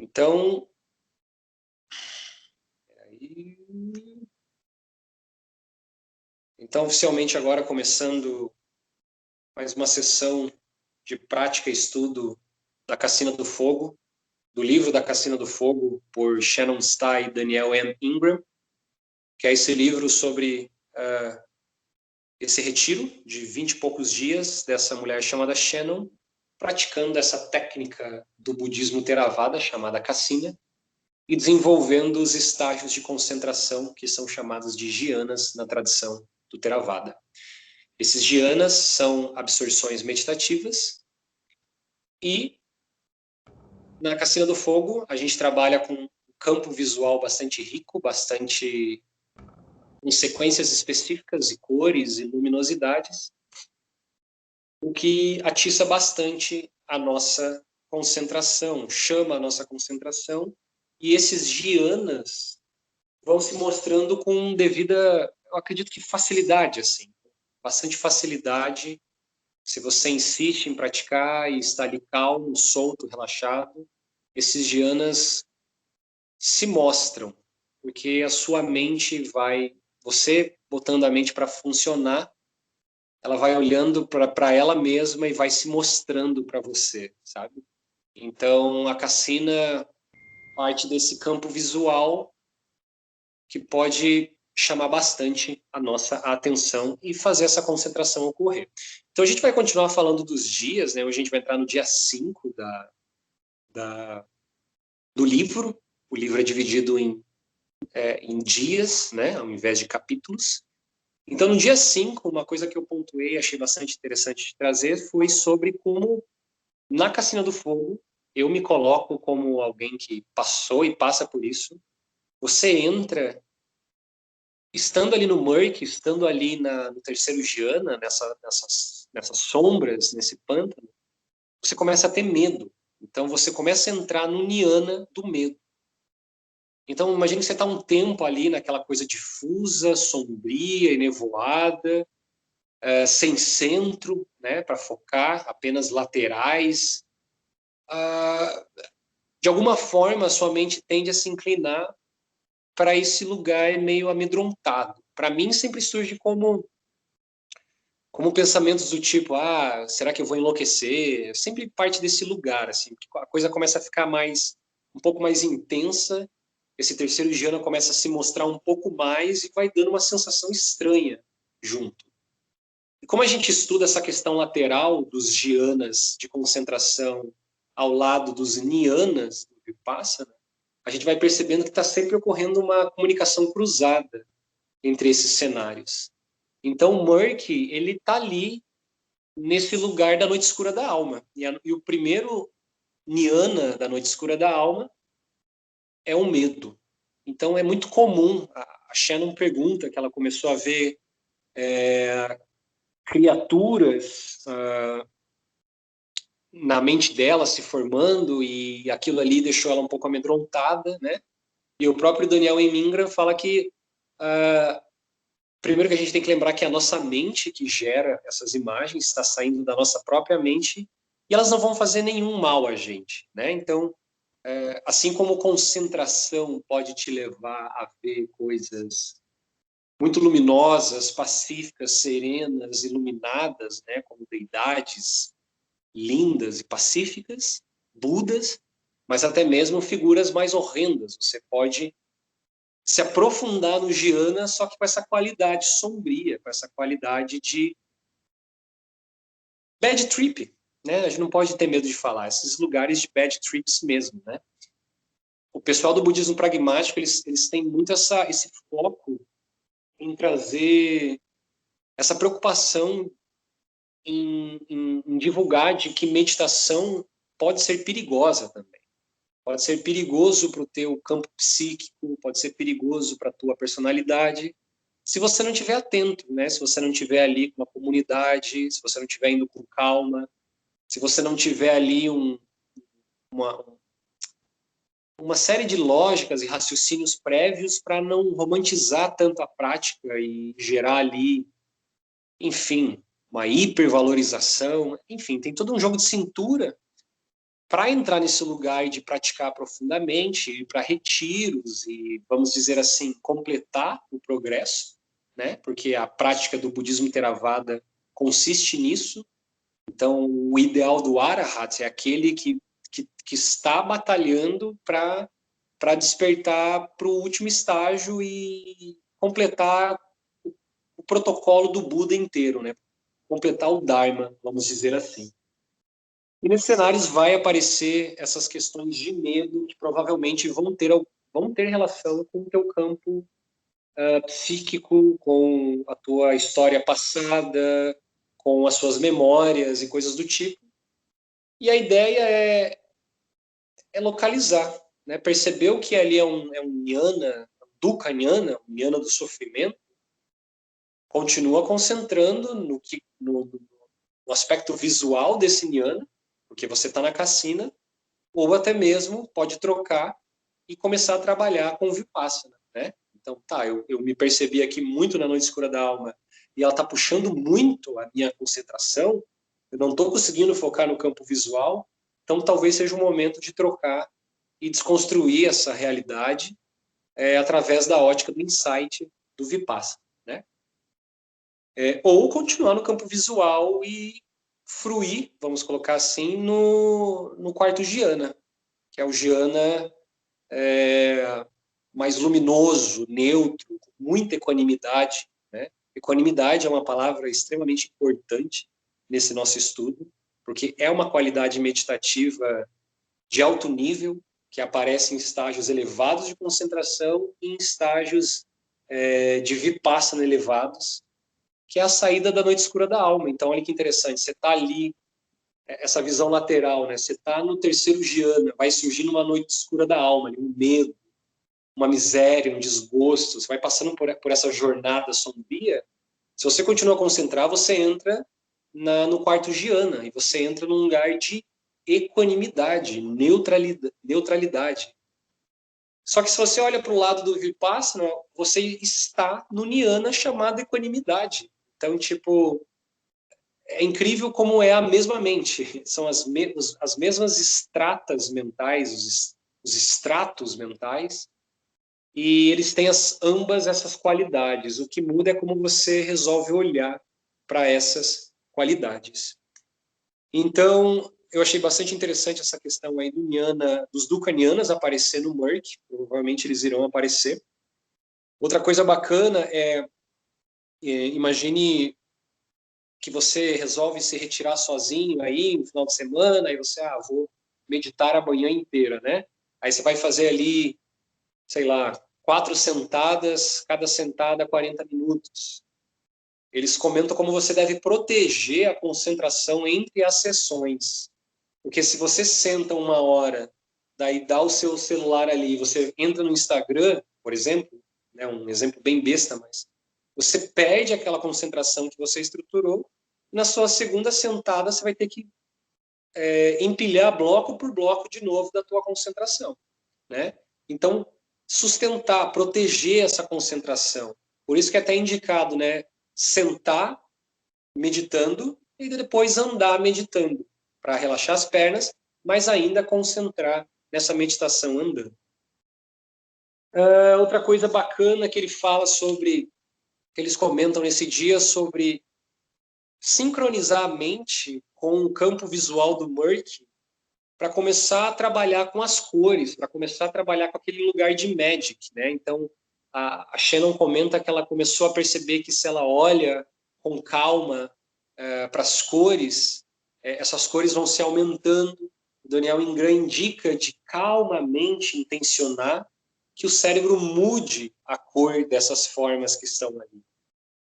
Então, oficialmente agora começando mais uma sessão de prática e estudo da Cassina do Fogo, do livro da Cassina do Fogo, por Shannon Stye e Daniel M. Ingram, que é esse livro sobre esse retiro de 20 e poucos dias dessa mulher chamada Shannon, praticando essa técnica do budismo Theravada, chamada Cassina, e desenvolvendo os estágios de concentração, que são chamados de jhanas na tradição do Theravada. Esses jhanas são absorções meditativas e na Cassina do Fogo a gente trabalha com um campo visual bastante rico, bastante com sequências específicas de cores e luminosidades, o que atiça bastante a nossa concentração, chama a nossa concentração, e esses jhanas vão se mostrando com devida, eu acredito que facilidade, assim, bastante facilidade. Se você insiste em praticar e está ali calmo, solto, relaxado, esses jhanas se mostram, porque a sua mente vai, você botando a mente para funcionar, ela vai olhando para ela mesma e vai se mostrando para você, sabe? Então, a Cassina parte desse campo visual que pode chamar bastante a nossa atenção e fazer essa concentração ocorrer. Então, a gente vai continuar falando dos dias, né? Hoje a gente vai entrar no dia 5 do livro. O livro é dividido em dias, né? Ao invés de capítulos. Então, no dia 5, uma coisa que eu pontuei, achei bastante interessante de trazer, foi sobre como, na Cassina do Fogo, eu me coloco como alguém que passou e passa por isso. Você entra, estando ali no murk, estando ali no terceiro jhana, nessas sombras, nesse pântano, você começa a ter medo. Então, você começa a entrar no niyana do medo. Então, imagine que você está um tempo ali naquela coisa difusa, sombria e nevoada, sem centro, né, para focar, apenas laterais. De alguma forma, a sua mente tende a se inclinar para esse lugar meio amedrontado. Para mim, sempre surge como pensamentos do tipo, será que eu vou enlouquecer? Sempre parte desse lugar, assim, porque a coisa começa a ficar um pouco mais intensa, esse terceiro jhana começa a se mostrar um pouco mais e vai dando uma sensação estranha junto. E como a gente estuda essa questão lateral dos jhanas de concentração ao lado dos niyanas do Vipassana, a gente vai percebendo que está sempre ocorrendo uma comunicação cruzada entre esses cenários. Então, o Murky, ele está ali nesse lugar da noite escura da alma. E o primeiro niyana da noite escura da alma é o medo. Então, é muito comum, a Shannon pergunta que ela começou a ver criaturas na mente dela se formando e aquilo ali deixou ela um pouco amedrontada, né? E o próprio Daniel M. Ingram fala que primeiro que a gente tem que lembrar que a nossa mente que gera essas imagens está saindo da nossa própria mente e elas não vão fazer nenhum mal a gente, né? Então, assim como concentração pode te levar a ver coisas muito luminosas, pacíficas, serenas, iluminadas, né? Como deidades lindas e pacíficas, Budas, mas até mesmo figuras mais horrendas. Você pode se aprofundar no jhana, só que com essa qualidade sombria, com essa qualidade de bad trip, né? A gente não pode ter medo de falar, esses lugares de bad trips mesmo, né? O pessoal do budismo pragmático, eles têm muito esse foco em trazer essa preocupação em divulgar de que meditação pode ser perigosa também. Pode ser perigoso para o teu campo psíquico, pode ser perigoso para a tua personalidade, se você não estiver atento, né? Se você não estiver ali com uma comunidade, se você não estiver indo com calma, se você não tiver ali uma série de lógicas e raciocínios prévios para não romantizar tanto a prática e gerar ali, enfim, uma hipervalorização, enfim, tem todo um jogo de cintura para entrar nesse lugar de praticar profundamente, ir para retiros e, vamos dizer assim, completar o progresso, né? Porque a prática do budismo Theravada consiste nisso. Então, o ideal do Arahat é aquele que está batalhando para despertar para o último estágio e completar o protocolo do Buda inteiro, né? Completar o Dharma, vamos dizer assim. E nesses cenários vai aparecer essas questões de medo que provavelmente vão ter relação com o teu campo psíquico, com a tua história passada, com as suas memórias e coisas do tipo. E a ideia é localizar, né? Perceber o que ali é um jnana, dukkha jnana, um jnana do sofrimento, continua concentrando no aspecto visual desse jnana, porque você está na cassina, ou até mesmo pode trocar e começar a trabalhar com Vipassana, né? Então, tá, eu me percebi aqui muito na Noite Escura da Alma e ela está puxando muito a minha concentração, eu não estou conseguindo focar no campo visual, então talvez seja um momento de trocar e desconstruir essa realidade através da ótica do insight do Vipassana, né? Ou continuar no campo visual e fruir, vamos colocar assim, no quarto jhana, que é o jhana mais luminoso, neutro, com muita equanimidade, né? Equanimidade é uma palavra extremamente importante nesse nosso estudo, porque é uma qualidade meditativa de alto nível, que aparece em estágios elevados de concentração e em estágios de vipassana elevados, que é a saída da noite escura da alma. Então, olha que interessante, você está ali, essa visão lateral, né? Você está no terceiro jhana, vai surgir numa noite escura da alma, um medo, uma miséria, um desgosto, você vai passando por essa jornada sombria. Se você continua a concentrar, você entra no quarto jhana, e você entra num lugar de equanimidade, neutralidade. Só que se você olha para o lado do Vipassana, você está no Jnana chamado equanimidade. Então, tipo, é incrível como é a mesma mente. São as mesmas estratas mentais, os estratos mentais, e eles têm ambas essas qualidades. O que muda é como você resolve olhar para essas qualidades. Então, eu achei bastante interessante essa questão aí do Jnana, dos Dukkha-jnanas aparecer no Merck, provavelmente eles irão aparecer. Outra coisa bacana imagine que você resolve se retirar sozinho aí no final de semana, aí você, vou meditar a manhã inteira, né? Aí você vai fazer ali, sei lá, 4 sentadas, cada sentada 40 minutos. Eles comentam como você deve proteger a concentração entre as sessões. Porque se você senta 1 hora, daí dá o seu celular ali, você entra no Instagram, por exemplo, né, um exemplo bem besta, mas você perde aquela concentração que você estruturou, e na sua segunda sentada você vai ter que empilhar bloco por bloco de novo da tua concentração, né? Então, sustentar, proteger essa concentração. Por isso que é até indicado, né, sentar meditando e depois andar meditando, para relaxar as pernas, mas ainda concentrar nessa meditação andando. Outra coisa bacana que ele fala sobre, que eles comentam nesse dia, sobre sincronizar a mente com o campo visual do Merck para começar a trabalhar com as cores, para começar a trabalhar com aquele lugar de magic, né? Então, a Shannon comenta que ela começou a perceber que se ela olha com calma para as cores, essas cores vão se aumentando. O Daniel Ingram indica de calmamente intencionar que o cérebro mude a cor dessas formas que estão ali.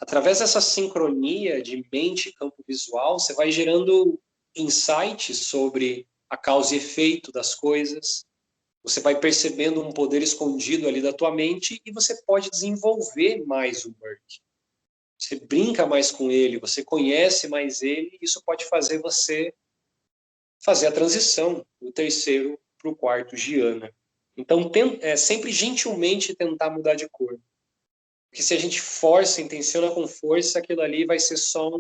Através dessa sincronia de mente e campo visual, você vai gerando insights sobre a causa e efeito das coisas, você vai percebendo um poder escondido ali da tua mente e você pode desenvolver mais o Merck. Você brinca mais com ele, você conhece mais ele, e isso pode fazer você fazer a transição do terceiro para o quarto jhana. Então, sempre gentilmente tentar mudar de cor. Porque se a gente força, intenciona com força, aquilo ali vai ser só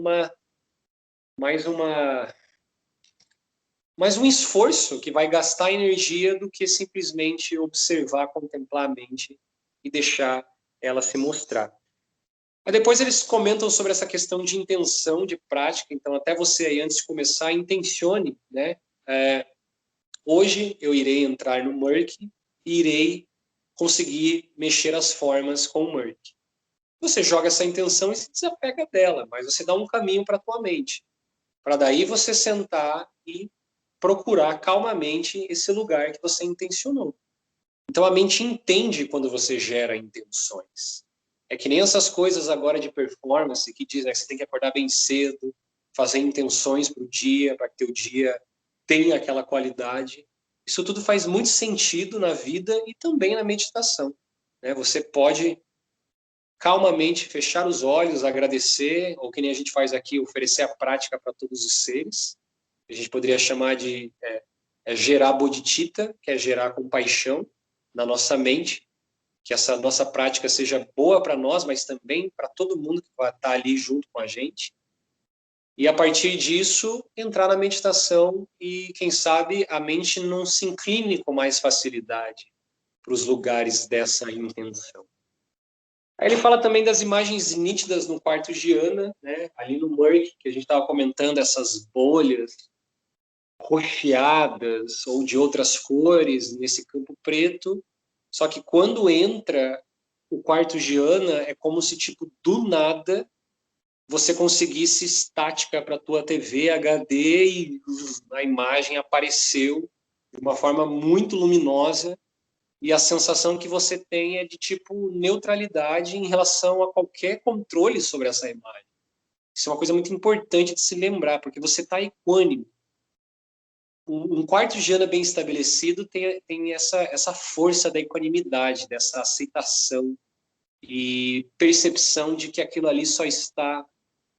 mais uma mas um esforço que vai gastar energia do que simplesmente observar, contemplar a mente e deixar ela se mostrar. Aí depois eles comentam sobre essa questão de intenção, de prática. Então, até você aí, antes de começar, intencione, né? Hoje eu irei entrar no Merc e irei conseguir mexer as formas com o Merc. Você joga essa intenção e se desapega dela, mas você dá um caminho para a tua mente. Para daí você sentar e procurar calmamente esse lugar que você intencionou. Então a mente entende quando você gera intenções. É que nem essas coisas agora de performance que dizem que você tem que acordar bem cedo, fazer intenções para o dia, para que teu dia tenha aquela qualidade. Isso tudo faz muito sentido na vida e também na meditação, né? Você pode calmamente fechar os olhos, agradecer, ou que nem a gente faz aqui, oferecer a prática para todos os seres. A gente poderia chamar de gerar bodhicitta, que é gerar compaixão na nossa mente, que essa nossa prática seja boa para nós, mas também para todo mundo que vai estar ali junto com a gente. E a partir disso, entrar na meditação e, quem sabe, a mente não se incline com mais facilidade para os lugares dessa intenção. Aí ele fala também das imagens nítidas no quarto Jhana, né? Ali no Merc, que a gente estava comentando, essas bolhas rocheadas ou de outras cores nesse campo preto. Só que quando entra o quarto Jhana, é como se, tipo, do nada você conseguisse estática para a tua TV HD e a imagem apareceu de uma forma muito luminosa e a sensação que você tem é de tipo neutralidade em relação a qualquer controle sobre essa imagem. Isso é uma coisa muito importante de se lembrar, porque você está equânime. Um quarto jhana bem estabelecido tem essa força da equanimidade, dessa aceitação e percepção de que aquilo ali só está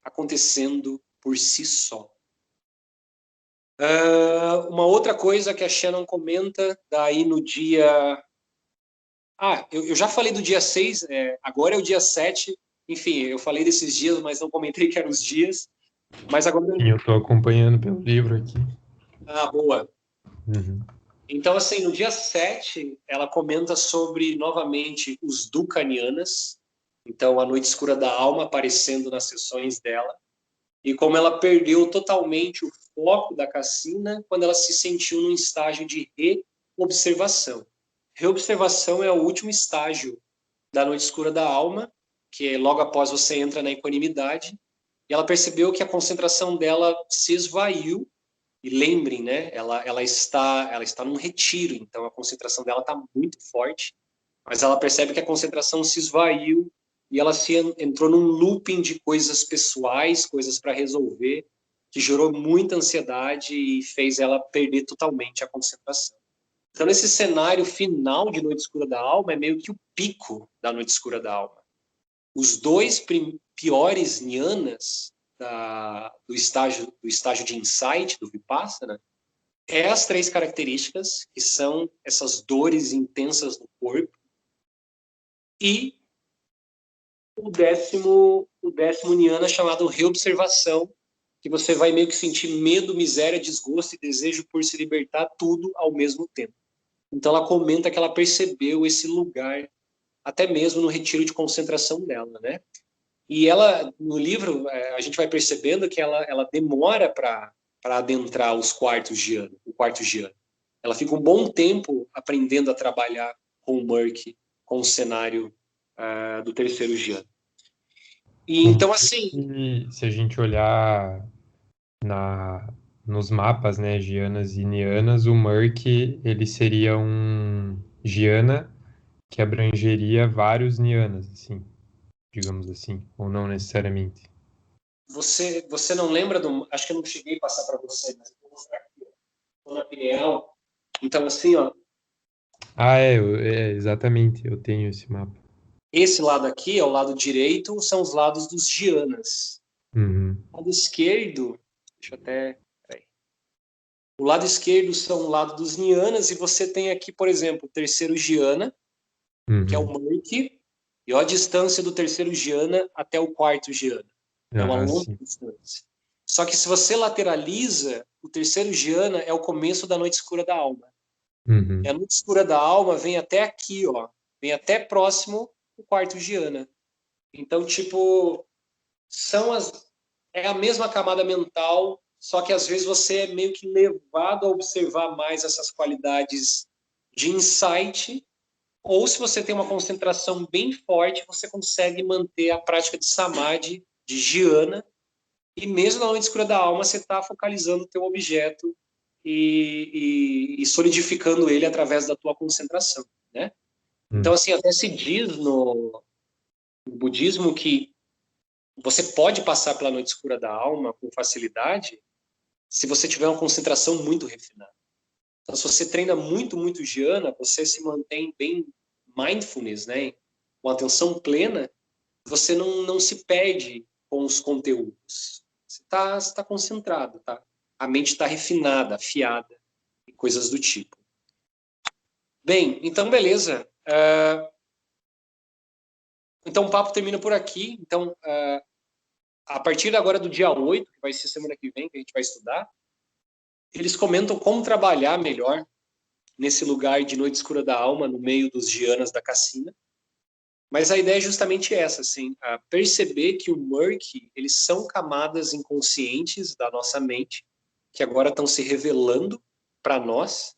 acontecendo por si só. Uma outra coisa que a Shannon comenta, daí no dia... eu já falei do dia 6, agora é o dia 7. Enfim, eu falei desses dias, mas não comentei que eram os dias. Mas agora... Sim, eu estou acompanhando pelo livro aqui. Boa. Uhum. Então, assim, no dia 7, ela comenta sobre, novamente, os Dukkha-Nyanas. Então, a noite escura da alma aparecendo nas sessões dela. E como ela perdeu totalmente o foco da Cassina quando ela se sentiu num estágio de reobservação. Reobservação é o último estágio da noite escura da alma, que é logo após você entra na equanimidade. E ela percebeu que a concentração dela se esvaiu. E lembrem, né? Ela está num retiro, então a concentração dela está muito forte, mas ela percebe que a concentração se esvaiu e ela entrou num looping de coisas pessoais, coisas para resolver, que gerou muita ansiedade e fez ela perder totalmente a concentração. Então, nesse cenário final de Noite Escura da Alma, é meio que o pico da Noite Escura da Alma. Os dois piores jhanas do estágio de insight, do Vipassana, é as 3 características, que são essas dores intensas no corpo, e o décimo jhana chamado reobservação, que você vai meio que sentir medo, miséria, desgosto e desejo por se libertar tudo ao mesmo tempo. Então ela comenta que ela percebeu esse lugar até mesmo no retiro de concentração dela, né? E ela, no livro, a gente vai percebendo que ela demora para adentrar o quarto jhana. Ela fica um bom tempo aprendendo a trabalhar com o Merc, com o cenário do terceiro jhana. E então, assim... E se a gente olhar nos mapas, né, Gianas e Nianas, o Merc, ele seria um Giana que abrangeria vários Nianas, assim, digamos assim, ou não necessariamente. Você não lembra do... Acho que eu não cheguei a passar para você, mas eu vou mostrar aqui. Estou na pineal. Então, assim, ó, Exatamente, eu tenho esse mapa. esse lado aqui, ao lado direito, são os lados dos jhanas. Uhum. O lado esquerdo... Deixa eu até... Peraí. O lado esquerdo são o lado dos jhanas, e você tem aqui, por exemplo, o terceiro jhana, que é o Uhum. Merc, e olha a distância do terceiro jhana até o quarto jhana. É uma Ah, longa sim. distância. Só que se você lateraliza, o terceiro jhana é o começo da noite escura da alma. Uhum. E a noite escura da alma vem até aqui, ó. Vem até próximo do quarto jhana. Então, tipo, é a mesma camada mental, só que às vezes você é meio que levado a observar mais essas qualidades de insight, ou se você tem uma concentração bem forte, você consegue manter a prática de samadhi, de jhana, e mesmo na noite escura da alma, você está focalizando o teu objeto e solidificando ele através da tua concentração, né? Então, assim, até se diz no budismo que você pode passar pela noite escura da alma com facilidade se você tiver uma concentração muito refinada. Então, se você treina muito, muito jhana, você se mantém bem mindfulness, né? Com atenção plena, você não se perde com os conteúdos. Você tá concentrado, tá? A mente está refinada, afiada, e coisas do tipo. Bem, então beleza. Então o papo termina por aqui. Então, a partir agora do dia 8, que vai ser semana que vem, que a gente vai estudar, eles comentam como trabalhar melhor nesse lugar de noite escura da alma, no meio dos jhanas da Cassina. Mas a ideia é justamente essa, assim, perceber que o murk, eles são camadas inconscientes da nossa mente, que agora estão se revelando para nós,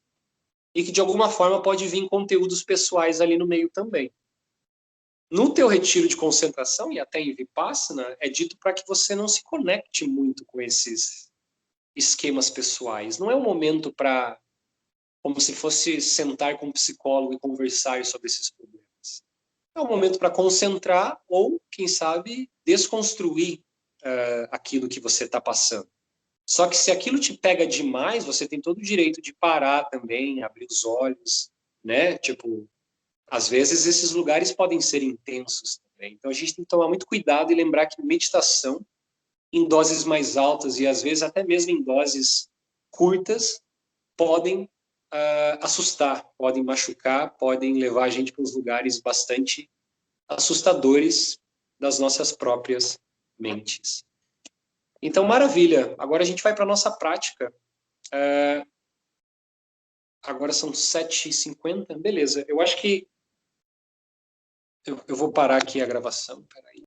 e que de alguma forma pode vir conteúdos pessoais ali no meio também. No teu retiro de concentração, e até em Vipassana, é dito para que você não se conecte muito com esses esquemas pessoais. Não é um momento para, como se fosse sentar com um psicólogo e conversar sobre esses problemas. É um momento para concentrar ou, quem sabe, desconstruir aquilo que você está passando. Só que se aquilo te pega demais, você tem todo o direito de parar também, abrir os olhos, né? Tipo, às vezes esses lugares podem ser intensos também. Então a gente tem que tomar muito cuidado e lembrar que meditação em doses mais altas e às vezes até mesmo em doses curtas podem assustar, podem machucar, podem levar a gente para uns lugares bastante assustadores das nossas próprias mentes. Então, maravilha. Agora a gente vai para a nossa prática. Agora são 7h50. Beleza. Eu acho que eu vou parar aqui a gravação. Peraí.